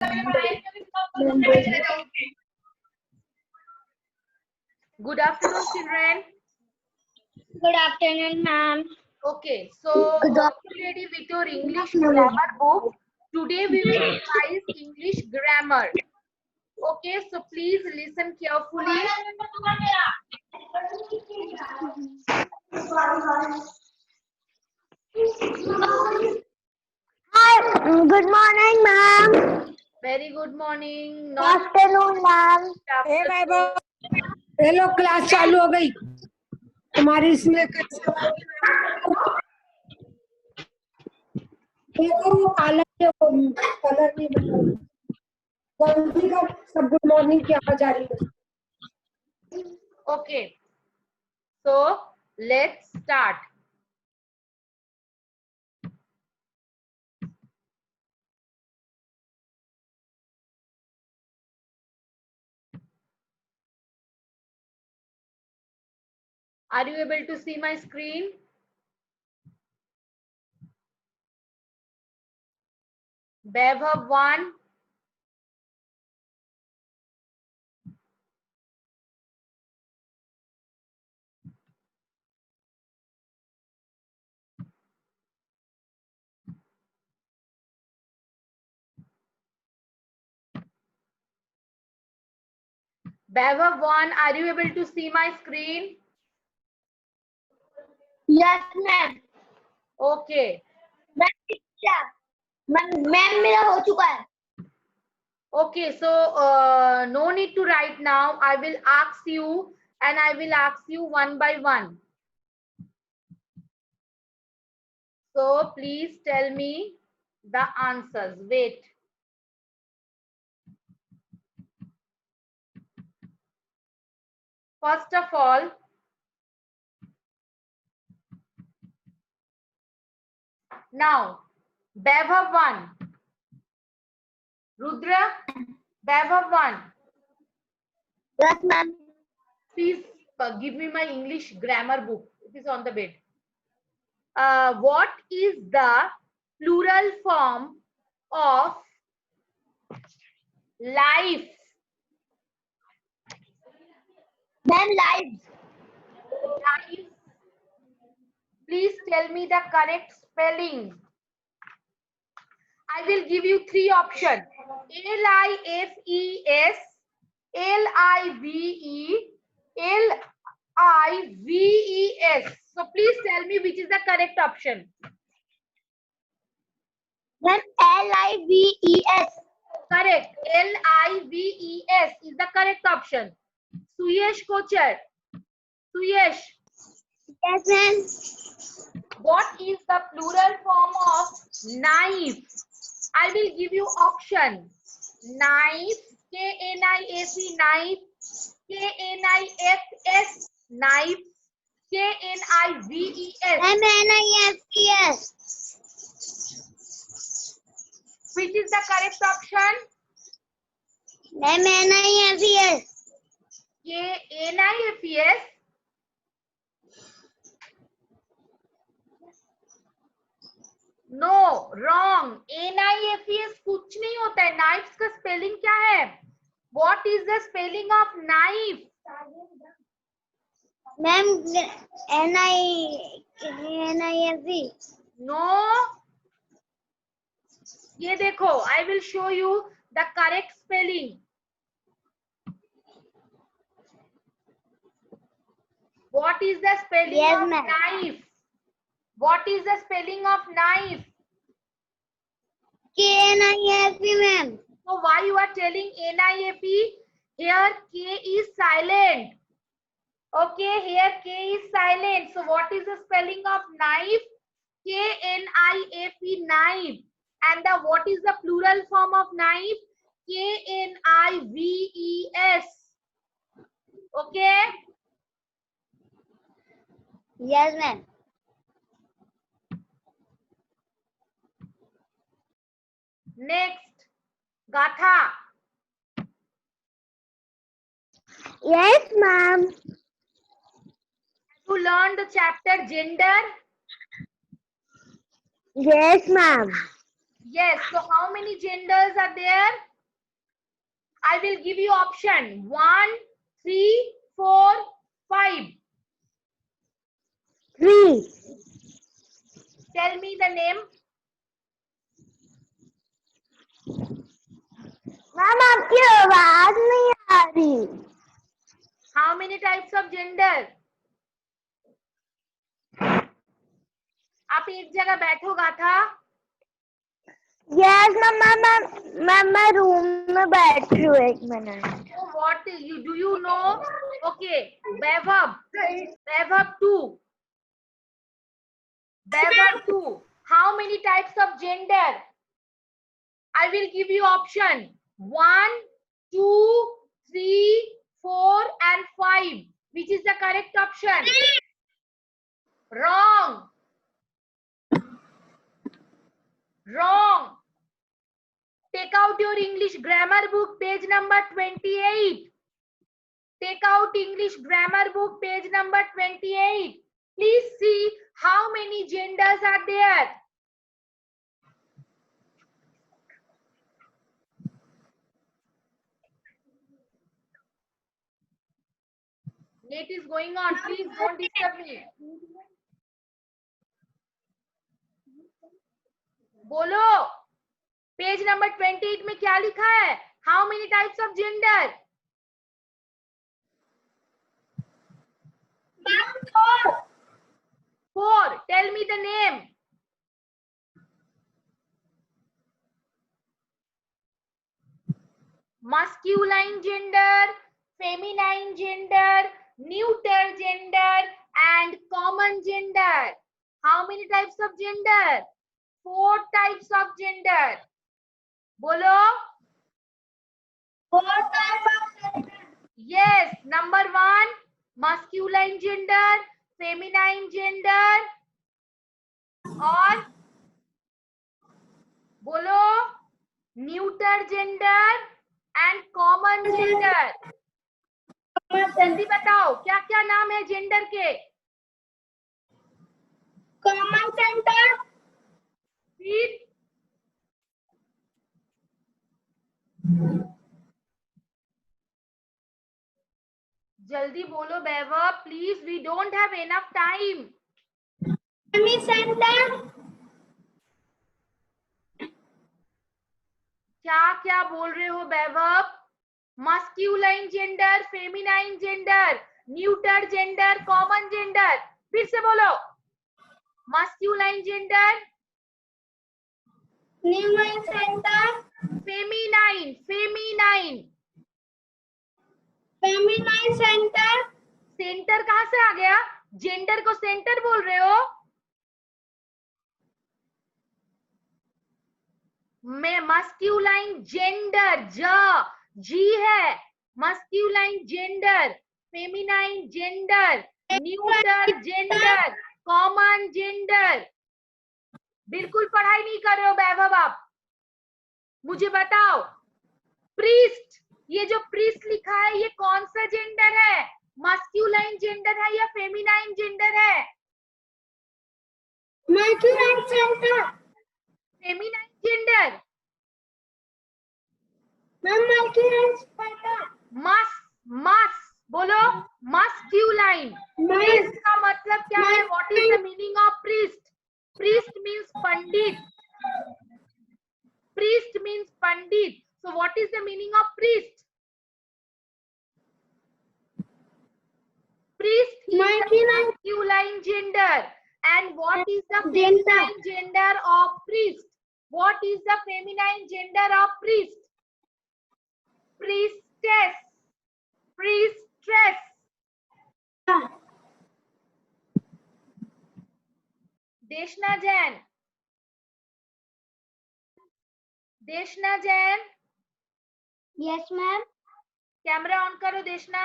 Good afternoon, children. Good afternoon, ma'am. Okay, so be ready with your English grammar book. Today we will revise English grammar. Okay, so please listen carefully. Hi, good morning, ma'am. Very good morning. Good afternoon, ma'am. Hey, hello class चालू हो गई तुम्हारी इसमें देखो वो काला colour नहीं बदला जल्दी कर सब गुड मॉर्निंग की आवाज आ रही है Okay, so let's start. Are you able to see my screen? Vaibhav 1. Vaibhav 1, are you able to see my screen? Yes, ma'am. Okay. Ma'am मेरा हो चुका है. Okay, so no need to write now. I will ask you and I will ask you one by one. So please tell me the answers. Wait. First of all, now, Vaibhav 1. Rudra, Vaibhav 1. Yes, ma'am. Please give me my English grammar book. It is on the bed. What is the plural form of life? Ma'am, live. Life. Please tell me the correct spelling. I will give you three options. L-I-F-E-S, L-I-V-E, L-I-V-E-S. So please tell me which is the correct option. Ma'am, L-I-V-E-S. Correct. L-I-V-E-S is the correct option. Suyesh Kochar. Suyesh. Yes, ma'am. What is the plural form of knife? I will give you option. Knife, K-N-I-F-E, knife, K-N-I-F-S, knife, K-N-I-V-E-S. Ma'am, N-I-F-E-S. Which is the correct option? Ma'am, N-I-F-E-S. K-N-I-F-E-S. No, wrong. N-I-F-E-S कुछ नहीं होता है. Knives का spelling क्या है? What is the spelling of knife? Ma'am, N-I-F-E. No. ये देखो, I will show you the correct spelling. What is the spelling Yes, of ma'am. knife? What is the spelling of knife? K-N-I-F-E, ma'am. So why you are telling N-I-F-E? Here K is silent. Okay, here K is silent. So what is the spelling of knife? K-N-I-F-E, knife. And the what is the plural form of knife? K-N-I-V-E-S. Okay? Yes, ma'am. Next, Gatha. Yes, ma'am. You learned the chapter gender? Yes, ma'am. Yes. So how many genders are there? I will give you option 1, 3, 4, 5. 3. Tell me the name. Ma'am आपकी आवाज नहीं आ रही. How many types of gender? आप एक जगह बैठोगा था. Yes, ma'am मैं room में बैठ रही हूँ. 1 minute. So what do you know? Okay, Vaibhav 2. Vaibhav 2. How many types of gender? I will give you option 1, 2, 3, 4 and 5. Which is the correct option? Wrong. Wrong. Take out your English grammar book, page number 28. Take out English grammar book, page number 28. Please see how many genders are there. Net is going on. Please don't disturb me. बोलो. Page number 28 में क्या लिखा है? How many types of gender? 4. Tell me the name. Masculine gender, feminine gender, neuter gender and common gender. How many types of gender? 4 types of gender. Bolo. 4 types of gender. Yes. Number 1, masculine gender, feminine gender और बोलो neuter gender and common gender. जल्दी बताओ क्या क्या नाम है gender के? Common gender. फिर जल्दी बोलो Vaibhav, please. We don't have enough time. Gender. क्या क्या बोल रहे हो Vaibhav? Masculine gender, feminine gender, neuter gender, common gender. फिर से बोलो. Masculine gender, Feminine gender. Feminine, feminine. Feminine gender. Centre कहां से आ गया? जेंडर को सेंटर बोल रहे हो? मैं मस्क्यूलाइन जेंडर, जी है. Masculine gender, feminine gender, neuter gender, common gender. बिल्कुल पढ़ाई नहीं कर रहे हो वैभव आप. मुझे बताओ. प्रीस्ट, ये जो प्रीस्ट लिखा है ये कौन सा जेंडर है? मस्क्यूलाइन जेंडर है या फेमिनाइन जेंडर है? Masculine gender. Feminine gender. Masculine gender. मस बोलो. मस्क्यूलाइन. प्रीस्ट का मतलब क्या है? What is the meaning of priest? Priest means Pandit. Priest means Pandit. So what is the meaning of priest? Priest is the masculine gender. And what is the feminine gender of priest? What is the feminine gender of priest? Priestess. Priestess. Deshna Jain. Deshna Jain. Yes, ma'am. Camera on करो देशना.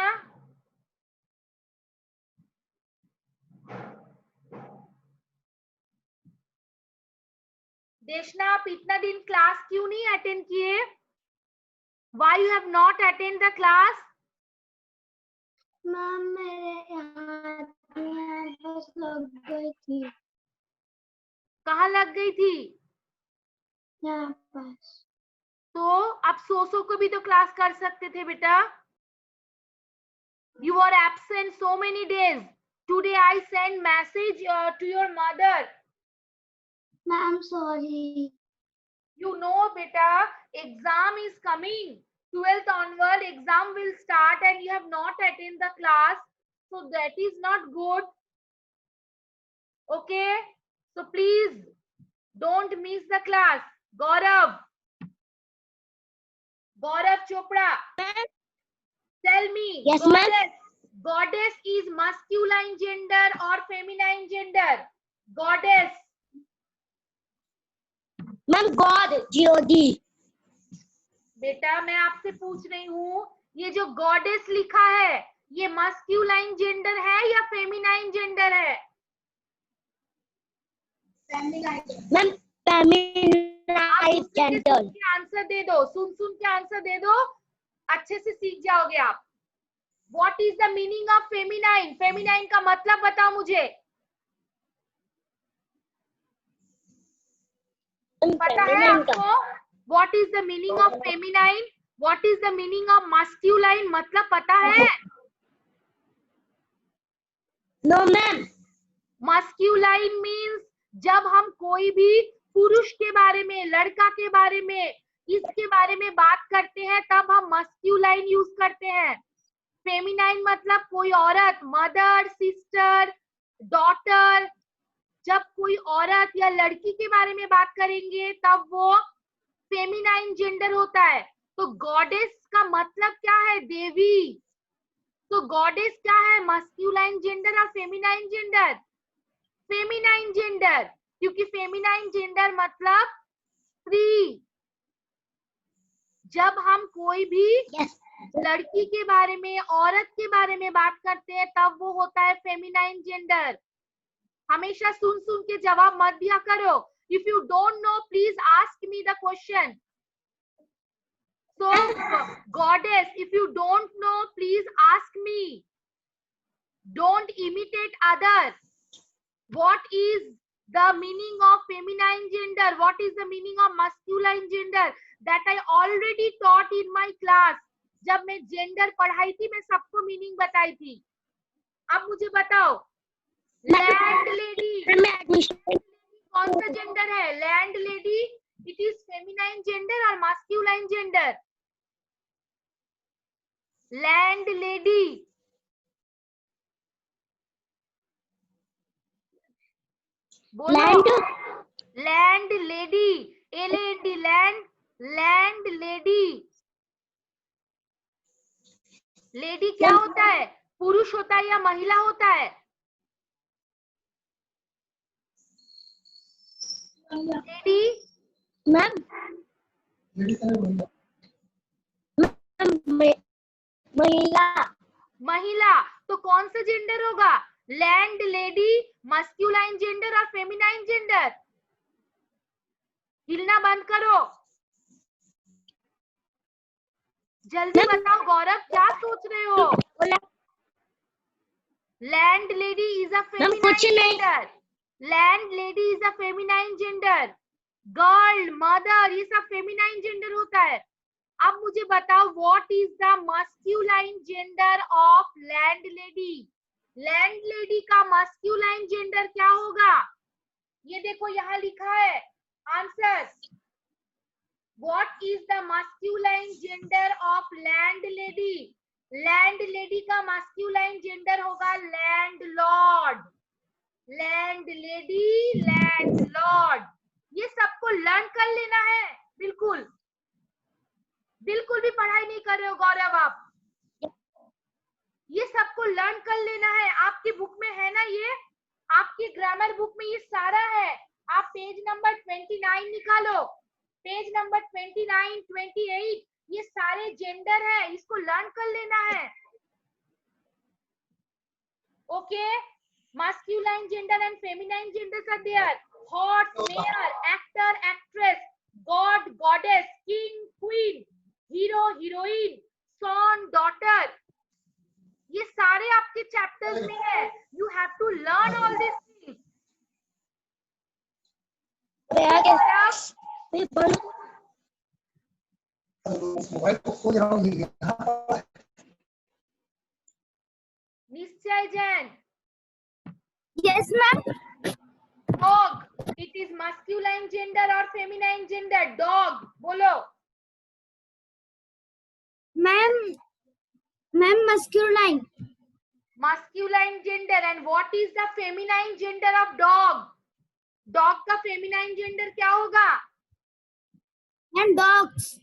देशना आप इतना दिन class क्यों नहीं attend किए? Why you have not attend the class? Ma'am मेरे यहाँ बस लग गई थी. कहाँ लग गई थी? यहाँ पास. तो आप सो को भी तो क्लास कर सकते थे बेटा. You are absent so many days. Today I send message to your mother. Ma'am, sorry. You know, beta, exam is coming. 12th onward, exam will start and you have not attended the class. So that is not good. Okay? So please don't miss the class. Gaurav Chopra. Tell me. Yes, Goddess is masculine gender or feminine gender? Goddess. Ma'am, God, G-O-D. बेटा मैं आपसे पूछ रही हूँ, ये जो goddess लिखा है ये मस्क्यूलाइन जेंडर है या फेमिनाइन जेंडर है? Ma'am, feminine gender. आंसर दे दो, सुन के आंसर दे दो, अच्छे से सीख जाओगे आप. What is the meaning of feminine? Feminine का मतलब बताओ मुझे. पता है आपको? What is the meaning of feminine? What is the meaning of masculine? मतलब पता है? No, ma'am. Masculine means जब हम कोई भी पुरुष के बारे में, लड़का के बारे में, इसके बारे में बात करते हैं तब हम masculine यूज करते हैं. फेमिनाइन मतलब कोई औरत, मदर, सिस्टर, डॉटर. जब कोई औरत या लड़की के बारे में बात करेंगे तब वो फेमिनाइन जेंडर होता है. तो गॉडेस का मतलब क्या है? देवी. तो गॉडेस क्या है? मस्क्यूलाइन जेंडर और फेमिनाइन जेंडर? फेमिनाइन जेंडर, क्योंकि फेमिनाइन जेंडर मतलब स्त्री. जब हम कोई भी लड़की के बारे में, औरत के बारे में बात करते हैं तब वो होता है फेमिनाइन जेंडर. हमेशा सुन के जवाब मत दिया करो. If you don't know, please ask me the question. So, goddess, if you don't know, please ask me. Don't imitate others. What is the meaning of feminine gender? What is the meaning of masculine gender? That I already taught in my class. जब मैं gender पढ़ाई थी मैं सबको meaning बताई थी. अब मुझे बताओ, लैंड लेडी कौन सा जेंडर है? Land lady, it is feminine gender और मास्क्यूलाइन जेंडर? Land lady. बोलो. Land lady, LAND, land. Land lady. Lady क्या होता है? पुरुष होता है या महिला होता है? लेडी. मैम, महिला. महिला. तो कौन सा जेंडर होगा? लैंड लेडी मस्क्यूलाइन जेंडर और फेमिनाइन जेंडर? हिलना बंद करो, जल्दी बताओ. गौरव क्या सोच रहे हो? Land lady is a feminine gender. Land lady is a feminine gender. Girl, mother, ये सब फेमिनाइन जेंडर होता है. अब मुझे बताओ, what is the masculine gender of land lady? Land lady का मस्क्यूलाइन जेंडर क्या होगा? ये देखो यहाँ लिखा है answer. What is the masculine gender of land lady? Land lady का मस्क्यूलाइन जेंडर होगा land Lord. Land lady, land Lord. ये सबको लर्न कर लेना है. बिल्कुल भी पढ़ाई नहीं कर रहे हो गौरव आप. ये सबको लर्न कर लेना है. आपकी बुक में है ना, ये आपकी ग्रामर बुक में ये सारा है. आप पेज नंबर 29 निकालो. पेज नंबर 29, 28, ये सारे जेंडर है, इसको लर्न कर लेना है. Okay. masculine gender and feminine genders are there. Horse, mare, actor, actress, god, goddess, king, queen, hero, heroine, son, daughter. ये सारे आपके चैप्टर्स में है. You have to learn all these things. Mobile को खोज रहा हूँ, यहाँ पर निश्चय Jain, Yes, ma'am. dog, it is masculine gender or feminine gender? Dog, बोलो. Ma'am, masculine. Masculine gender. And what is the feminine gender of dog? Dog का feminine gender क्या होगा? And dogs.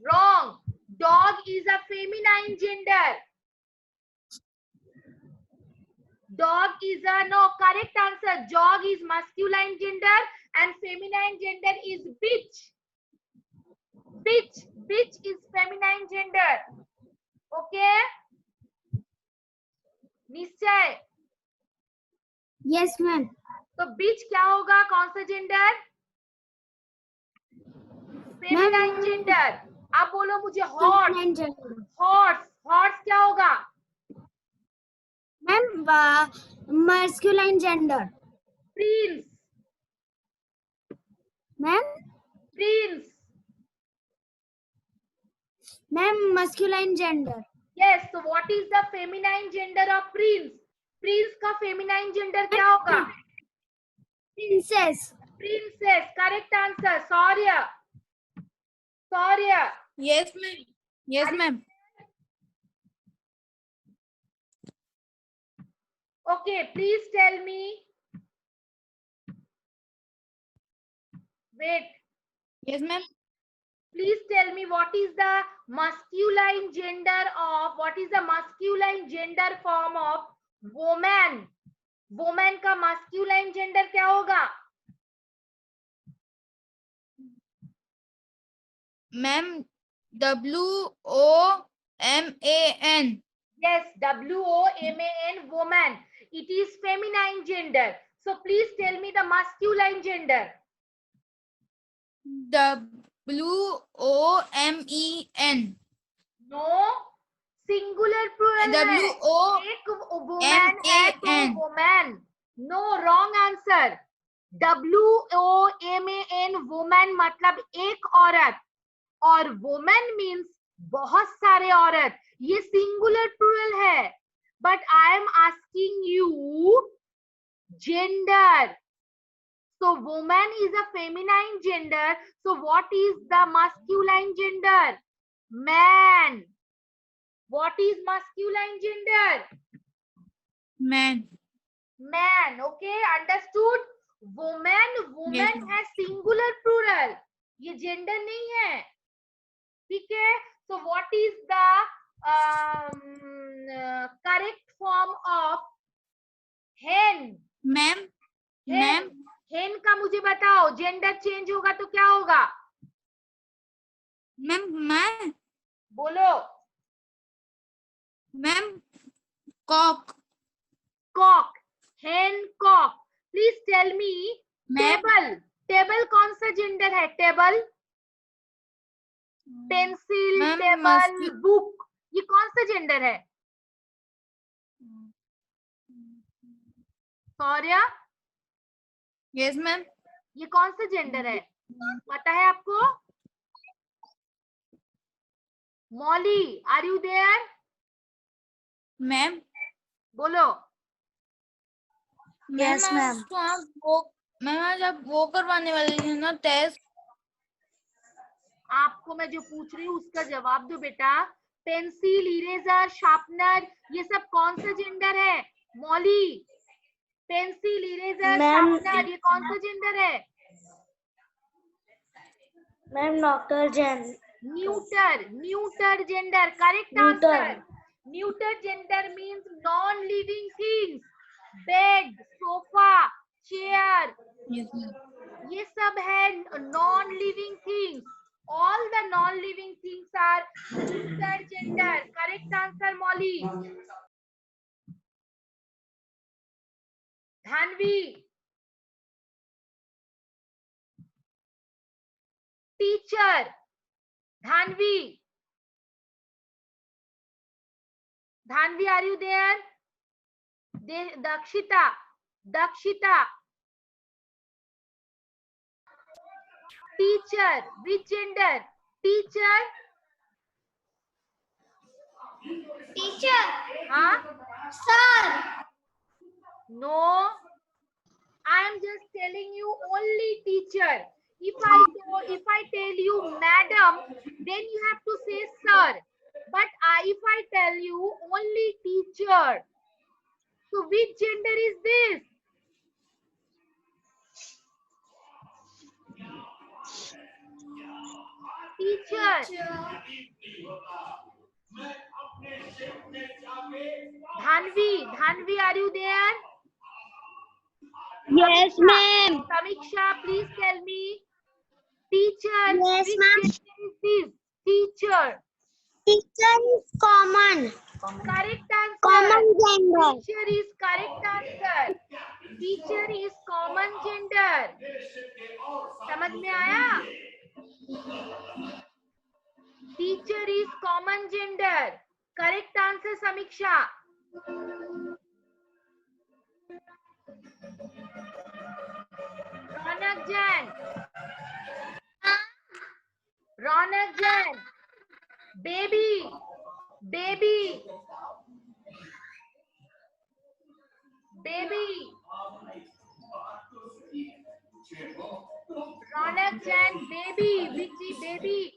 Wrong. Dog is a feminine gender. Dog is a no. Correct answer. Dog is masculine gender and feminine gender is bitch. Bitch. Bitch is feminine gender. Okay. निश्चय. Yes, ma'am. तो bitch क्या होगा? कौन सा gender? Feminine gender. आप बोलो मुझे horse. Feminine gender. Horse. Horse क्या होगा? Ma'am, masculine gender. Prince. Ma'am, Prince. masculine gender. Yes. So what is the feminine gender of prince? Prince का feminine gender क्या होगा? Princess. Princess. Correct answer. Saurya. Saurya. Yes, ma'am. Yes, ma'am. Okay. Please tell me. Wait. Yes, ma'am. Please tell me what is the masculine gender form of woman? Woman का masculine gender क्या होगा? Ma'am, WOMAN. Yes, WOMAN, woman. It is feminine gender. So please tell me the masculine gender. WOMEN. No, singular plural है. एक woman है तो woman. No, wrong answer. WOMAN, woman मतलब एक औरत और woman means बहुत सारे औरत. ये singular plural है. But I am asking you gender. So woman is a feminine gender. So what is the masculine gender? Man. What is masculine gender? Man. Man. Okay, understood? Woman Yes, है singular plural. ये gender नहीं है. ठीक है? So what is the correct form of hen? Ma'am. hen. Ma'am. hen का मुझे बताओ. Gender change होगा तो क्या होगा? Ma'am. बोलो. Ma'am. Cock. Cock. Hen cock. Please tell me. Ma'am. Table. Table कौन सा gender है? Table. Pencil, Ma'am, table, book. ये कौन सा gender है? सौर्या. Yes, ma'am. ये कौन सा gender है? पता है आपको? Molly, are you there? Ma'am. बोलो. Yes, ma'am. तो आप वो करवाने वाले थे ना टेस्ट. आपको मैं जो पूछ रही हूँ उसका जवाब दो बेटा. पेंसिल, इरेजर, शार्पनर, ये सब कौन सा जेंडर है? मॉली. पेंसिल, इरेजर, शार्पनर, ये कौन सा जेंडर है? Ma'am, Dr. Jen. Neuter gender. Correct answer. Neuter gender means non-living things. Bed, sofa, chair. Yes, ma'am. ये सब है non-living things. All the non-living things are neuter gender. Correct answer, Molly. Dhanvi. Teacher. Dhanvi. Dhanvi, are you there? Dakshita. Teacher. Which gender? Teacher, teacher, हाँ, sir, no, I am just telling you only teacher. If I tell you madam, then you have to say sir. But if I tell you only teacher, so which gender is this? Teacher. Dhanvi, are you there? yes ma'am, Samiksha, please tell me. Teacher, Yes, which ma'am. gender is this? Teacher. teacher is common, Correct answer. common gender, Teacher is correct answer. Teacher is common gender. समझ में आया? Teacher is common gender. Correct answer, Samiksha. Ronak Jain. Ronak Jain. Baby. Baby. Baby. Ronak Jain. Baby. Which baby?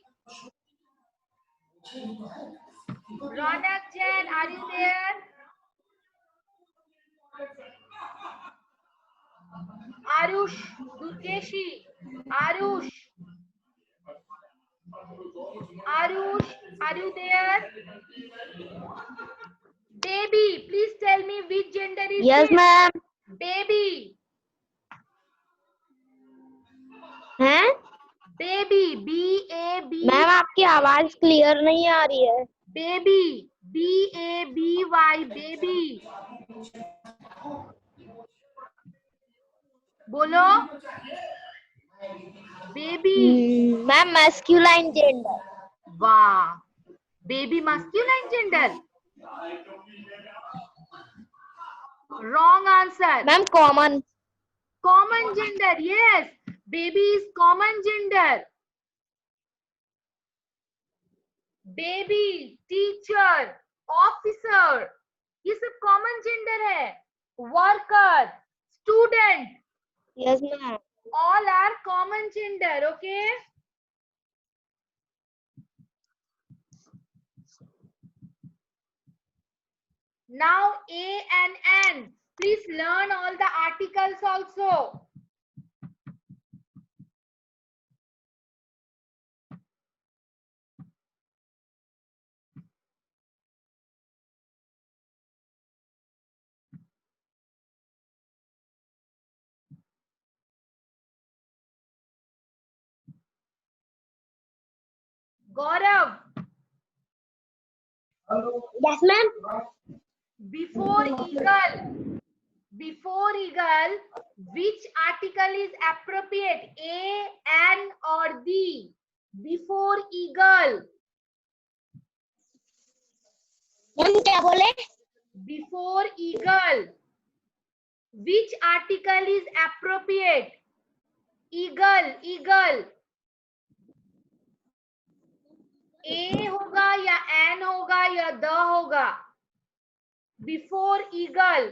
Ronak Jain, are you there? Arush Durgeshi. Arush. Arush, are you there? Baby, please tell me which gender is yes this? ma'am, Baby. हैं Baby. B-A-B. Ma'am आपकी आवाज clear नहीं आ रही है, Baby. B-A-B-Y. Baby. बोलो. Baby. Ma'am masculine gender, वाह. Baby masculine gender. Wrong answer. Ma'am common, Common gender. Yes. Baby is common gender. Baby, teacher, officer, ये सब common gender है. Worker, student, yes ma'am, all are common gender. Okay. Now A and N. Please learn all the articles also. Gaurav, yes ma'am, before eagle, which article is appropriate? A, an or the? Before eagle. Ma'am क्या बोले, Before eagle, which article is appropriate? Eagle. A होगा या an होगा या the होगा? Before eagle.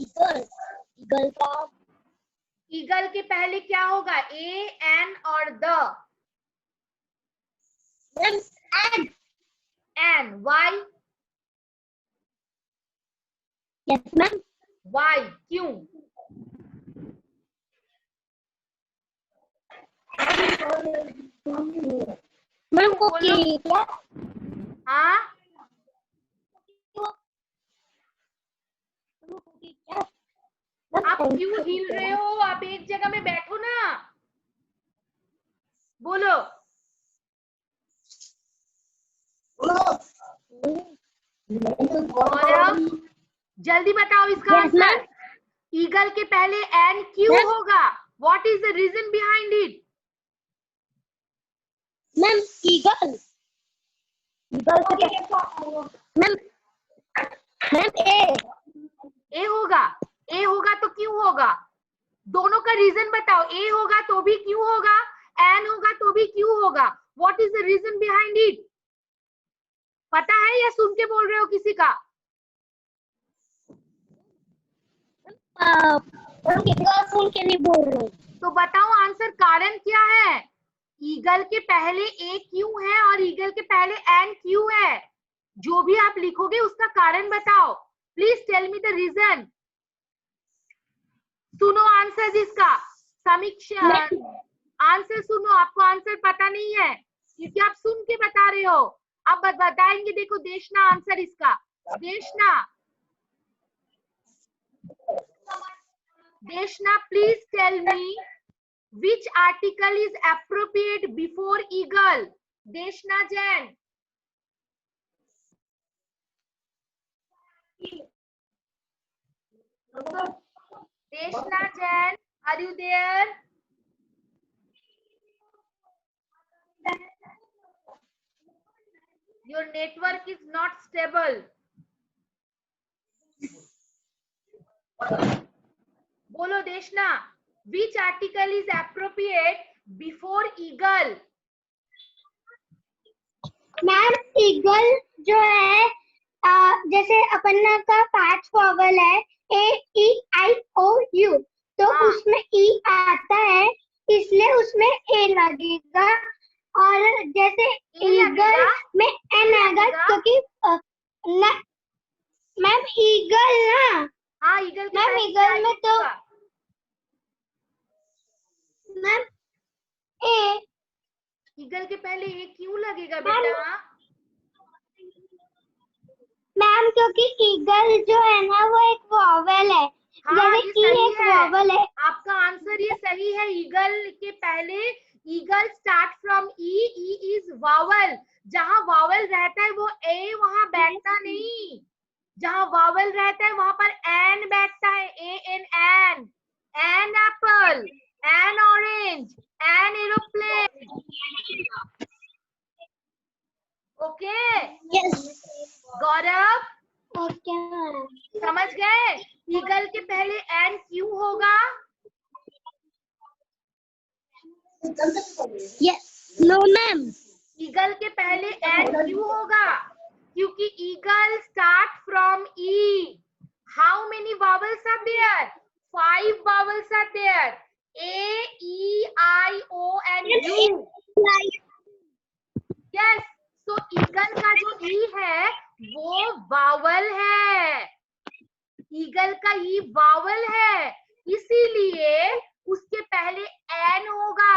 Eagle का Eagle के पहले क्या होगा? A, an और the? Ma'am An. Why? Yes ma'am, Why? क्यों? मैम को बोलो। क्या, हाँ? आप क्यों हिल रहे हो? आप एक जगह में बैठो ना. बोलो. गौरव, जल्दी बताओ इसका Yes, आंसर. ma'am. ईगल के पहले एन क्यों Ma'am. होगा? What is the reason behind it? Ma'am eagle, eagle से मैम, मैम ए होगा तो क्यों होगा? दोनों का रीजन बताओ. ए होगा तो भी क्यों होगा? एन होगा तो भी क्यू होगा. What is the reason behind it? पता है या सुन के बोल रहे हो किसी का? सुन के नहीं बोल रहे. तो बताओ आंसर. कारण क्या है? ईगल के पहले ए क्यों है और ईगल के पहले एन क्यों है? जो भी आप लिखोगे उसका कारण बताओ. Please tell me the reason. सुनो आंसर जिसका. समीक्षा आंसर सुनो. आपको आंसर पता नहीं है क्योंकि आप सुन के बता रहे हो. अब बताएंगे. देखो देशना आंसर इसका. Deshna please tell me which article is appropriate before eagle? Deshna Jain. Deshna Jain, are you there? Your network is not stable. Bolo Deshna. Which article is appropriate before eagle? Ma'am eagle जो है जैसे अपन का 5 vowel है A-E-I-O-U, तो उसमें E आता है इसलिए उसमें A लगेगा. और जैसे ईगल में N आएगा क्योंकि मैम ईगल ना. हाँ ईगल. मैम ईगल में तो मैम ए. ईगल के पहले ए क्यों लगेगा बेटा? मैम क्योंकि ईगल जो है ना वो एक वॉवल है. हाँ, जैसे ई एक वॉवल है. आपका आंसर ये सही है. ईगल के पहले eagle start from E. E is vowel. जहाँ वावल रहता है वो ए वहां बैठता नहीं. जहाँ वावल रहता है वहां पर एन बैठता है. A-N-N. An apple, an orange, an aeroplane. Okay Gaurav? Okay समझ गए? ईगल के पहले एन क्यों होगा? No ma'am. ईगल के पहले एन क्यों होगा? क्योंकि eagle start from E. How many vowels are there? 5 vowels are there. A-E-I-O-N-U. Yes. तो ईगल का जो ई है वो वावल है. ईगल का ई वावल है इसीलिए उसके पहले एन होगा.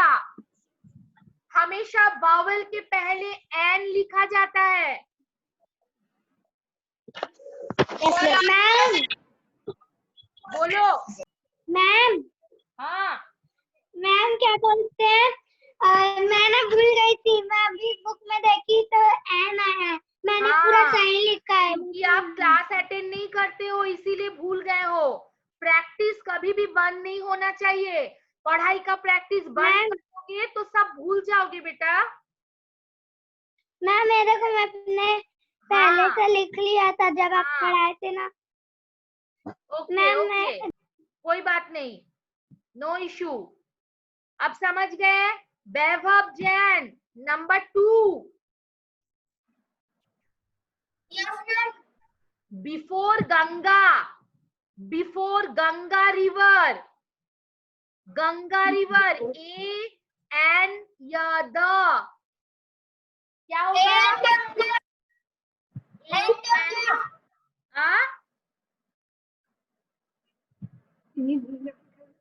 हमेशा वावल के पहले एन लिखा जाता है. मैम बोलो. मैम. हाँ मैम क्या बोलते हैं मैं ना भूल गई थी. मैं अभी बुक में देखी तो एन आया है. मैंने पूरा सही लिखा है. क्योंकि आप क्लास अटेंड नहीं करते हो इसीलिए भूल गए हो. प्रैक्टिस कभी भी बंद नहीं होना चाहिए. पढ़ाई का प्रैक्टिस बंद करोगे तो सब भूल जाओगे बेटा. मैम मेरे को मैं अपने पहले से लिख लिया था जब आप पढ़ाए थे ना. ओके कोई बात नहीं. No issue. अब समझ गए? Vaibhav Jain number 2. Before Ganga river. Ganga river a an या द क्या होगा?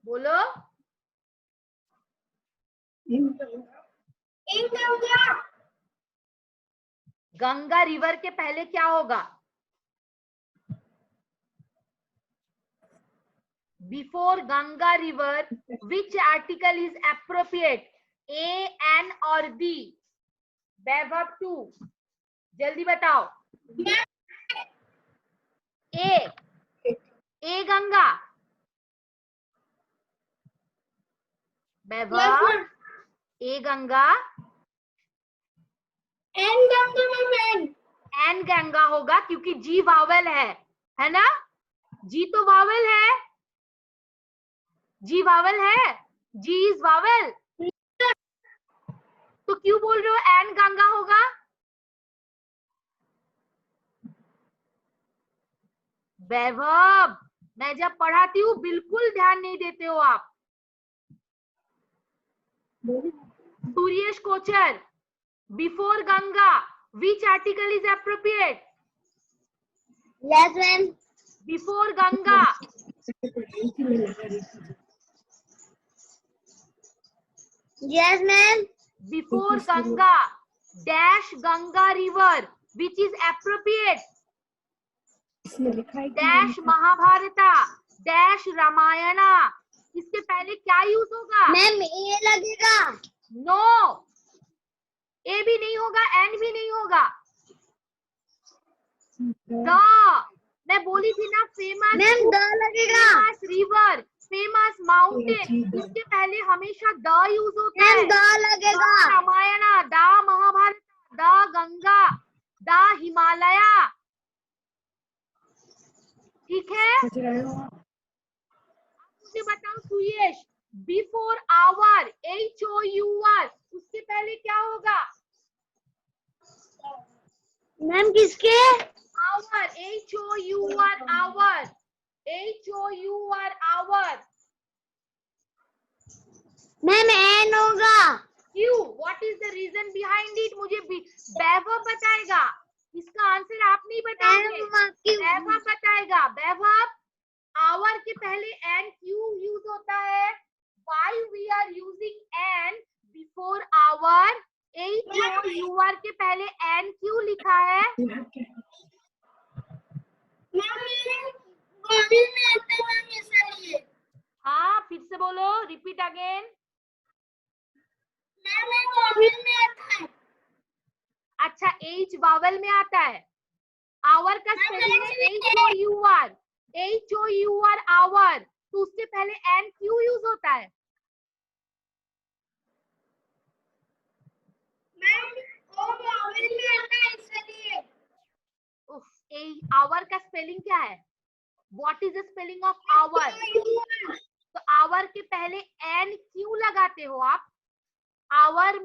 बोलो. गंगा रिवर के पहले क्या होगा? Before Ganga river which article is appropriate? A, an or the? Vaibhav 2 जल्दी बताओ. A Ganga. Vaibhav a Ganga. An Ganga होगा क्योंकि जी वावल है ना? जी तो वावल है. जी वावल है. जी इज वावल. तो क्यों बोल रहे हो एन गंगा होगा? वैभव, मैं जब पढ़ाती हूँ बिल्कुल ध्यान नहीं देते हो आप। Suryesh Kochar, before Ganga which article is appropriate? Yes, ma'am. Before Ganga, Yes, ma'am. before Ganga dash Ganga river which is appropriate? इसमें लिखा है डैश महाभारता डैश रामायणा, इसके पहले क्या यूज होगा? मैम ये लगेगा। नो, ए भी नहीं होगा, एन भी नहीं होगा। द, मैं बोली थी ना फेमस, मैम द लगेगा। फेमस रिवर, फेमस माउंटेन, इसके पहले हमेशा द यूज होता है। मैम द लगेगा। The Ramayana, the Mahabharat, the Ganga, the Himalaya, ठीक है? मुझे बताओ सुयेश, बिफोर आवर HOUR उसके पहले क्या होगा? मैम किसके? Hour, HOUR hour, HOUR hour. Ma'am an होगा। क्यों? What is the reason behind it? मुझे वैभव बताएगा, इसका आंसर आप नहीं बताओगे, वैभव बताएगा। वैभव, आवर के पहले एन क्यों यूज होता है? Why we are using an before hour? HOUR के पहले एन क्यों लिखा है? हाँ, फिर से बोलो, रिपीट अगेन। अच्छा, H वावल में आता है, आवर का स्पेलिंग है HOUR, HOUR आवर, तो उसके पहले एन क्यों यूज होता है? आवर का स्पेलिंग क्या है? What is the spelling of hour? तो आवर के पहले एन क्यों लगाते हो आप? आवर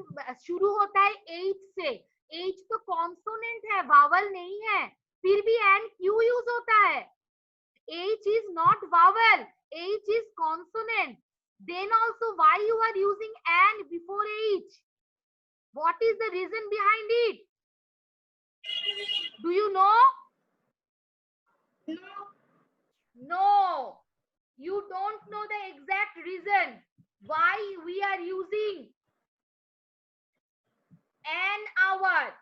शुरू होता है एच से, एच तो कॉन्सोनेंट है, वावल नहीं है, फिर भी एन क्यों यूज होता है? H is not vowel, H is consonant. Then also why you are using an before H? What is the reason behind it? Do you know? No. You don't know the exact reason why we are using an hour.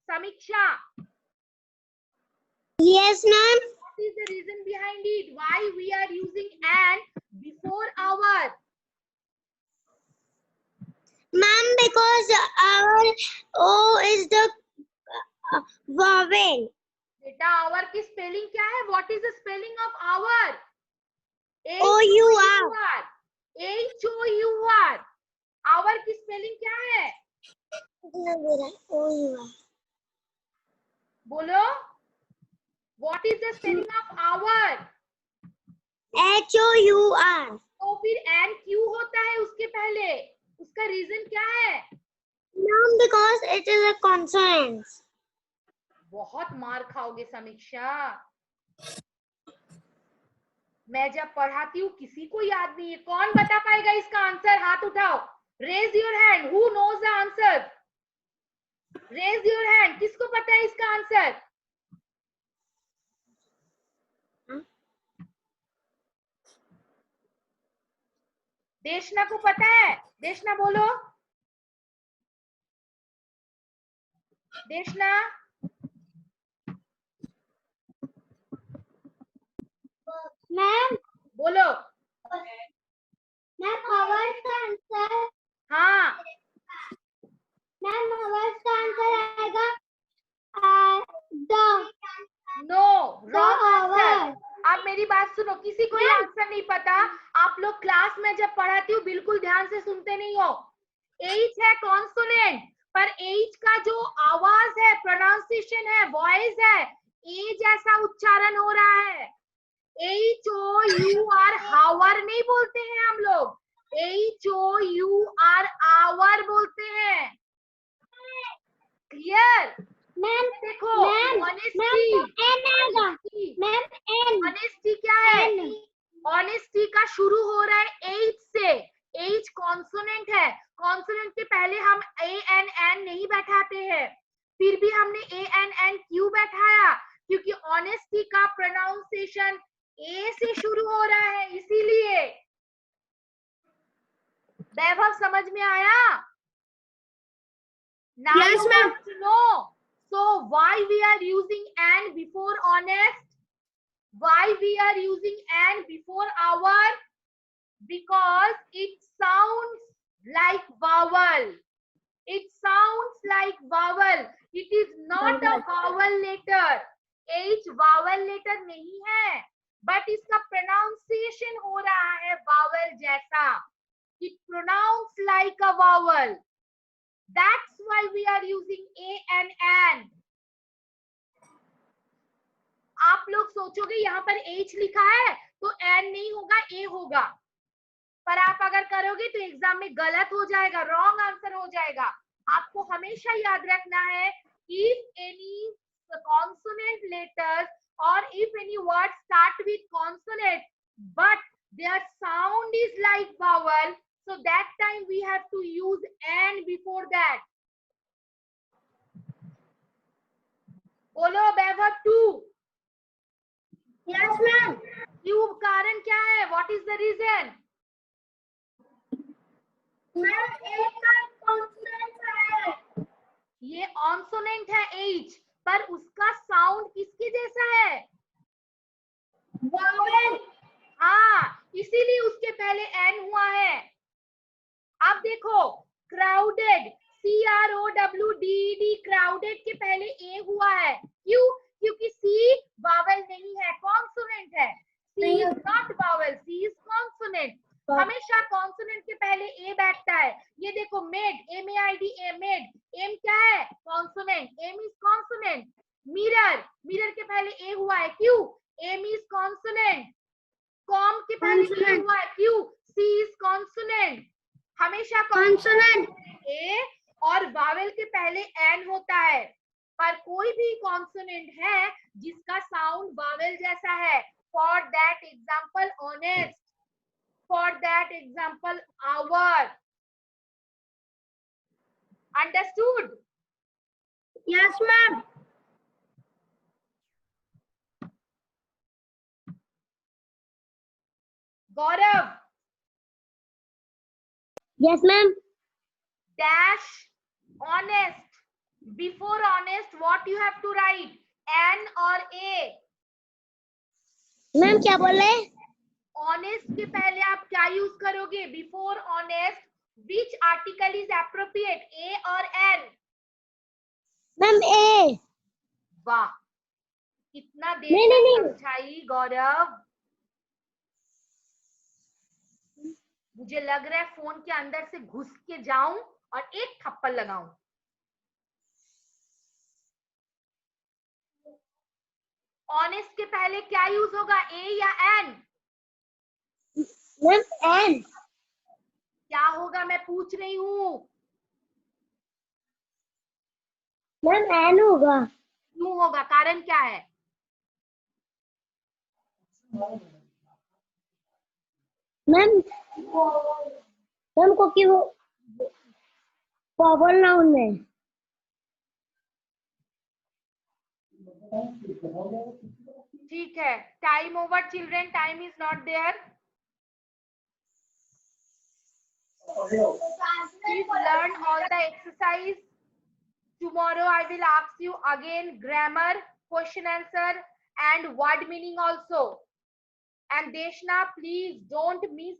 Samiksha. Yes, ma'am. What is the reason behind it? Why we are using an before hour? Ma'am, because our O is the vowel. बेटा hour की spelling क्या है? What is the spelling of hour? O-U-R. HOUR. hour की spelling क्या है? O-U-R. बोलो. What is the spelling of hour? H-O-U-R. तो फिर n क्यों होता है उसके पहले? उसका रीजन क्या है? Ma'am, because it is a consonant. बहुत मार खाओगे समीक्षा। मैं जब पढ़ाती हूँ किसी को याद नहीं है। कौन बता पाएगा इसका आंसर? हाथ उठाओ। Raise your hand, who knows the answer? Raise your hand, किसको पता है इसका आंसर? देशना को पता है? देशना बोलो। देशना, मैम बोलो। मैम आवर्स का आंसर, हाँ, मैम आवर्स का आंसर आएगा the no, wrong hour. Answer. आप मेरी बात सुनो, किसी को ये आंसर नहीं पता। आप लोग क्लास में जब पढ़ाती हूँ बिल्कुल ध्यान से सुनते नहीं हो। एच है कॉन्सोनेंट, पर एच का जो आवाज है, प्रोनाउंसिएशन है, वॉइस है, ए जैसा उच्चारण हो रहा है। HOUR हावर नहीं बोलते हैं हम लोग, HOUR आवर बोलते हैं। क्लियर? मैम देखो मैम ऑनेस्टी, एन आएगा मैम एन ऑनेस्टी क्या है? N. ऑनेस्टी का शुरू हो रहा है H से। H कॉन्सोनेंट है, कॉन्सोनेंट के पहले हम ANN नहीं बैठाते हैं। फिर भी हमने ANN क्यों बैठाया? क्योंकि ऑनेस्टी का प्रोनाउंसिएशन A से शुरू हो रहा है, इसीलिए। वैभव समझ में आया? Now Yes, you ma'am. have to know. So why we are using an before honest? Why we are using an before our? Because it sounds like vowel. It sounds like vowel. It is not a vowel letter. H vowel letter नहीं है, but इसका pronunciation हो रहा है vowel जैसा. It pronounced like a vowel. That's why we are using A and N. आप लोग सोचोगे यहाँ पर H लिखा है तो N नहीं होगा, A होगा, पर आप अगर करोगे तो एग्जाम में गलत हो जाएगा, रॉन्ग आंसर हो जाएगा। आपको हमेशा याद रखना है, if any consonant letters or if any word start with consonant but their sound is like vowel, so that time we have to use N before that. बोलो वैभव 2। Yes, ma'am. क्यों, कारण क्या है? What is the reason? Ma'am एक का consonant है। ये ऑन्सोनेंट है H, पर उसका साउंड किसके जैसा है? वावेल। हाँ, इसीलिए उसके पहले N हुआ है। अब देखो क्राउडेड, CROWDED, क्राउडेड के पहले A हुआ है। क्यों? क्योंकि C वावेल नहीं है, कॉन्सोनेंट है। C is not vowel, C is consonant. हमेशा कॉन्सोनेंट के पहले A बैठता है। ये देखो मेड, MAID, मेड, M क्या है? Consonant, M is consonant. Mirror, mirror के पहले A हुआ है, क्यों? M is consonant. कॉम के पहले A हुआ है, क्यों? C is consonant. हमेशा कॉन्सोनेंट A और वावेल के पहले N होता है, पर कोई भी कॉन्सोनेंट है जिसका साउंड वावेल जैसा है। For that example honest, for that example our. Understood? Yes, ma'am. Gaurav, Yes, ma'am. dash honest. Before honest, what you have to write? N or A? Ma'am क्या बोल रहे? Honest के पहले आप क्या यूज करोगे? Before honest, which article is appropriate? A or N? Ma'am A. वाह, कितना देर नहीं। समझाई गौरव। मुझे लग रहा है फोन के अंदर से घुस के जाऊं और एक थप्पड़ लगाऊं। ऑनेस्ट के पहले क्या यूज होगा? ए या एन? Ma'am N. क्या होगा, मैं पूछ रही हूँ। मैम एन होगा। क्यों होगा, कारण क्या है? मैम क्योंकि वो पावर नाउन में। ठीक है, time over children, time is not there. Please learn all the exercise. Tomorrow I will ask you again grammar, question answer and word meaning also. And Deshna, please don't miss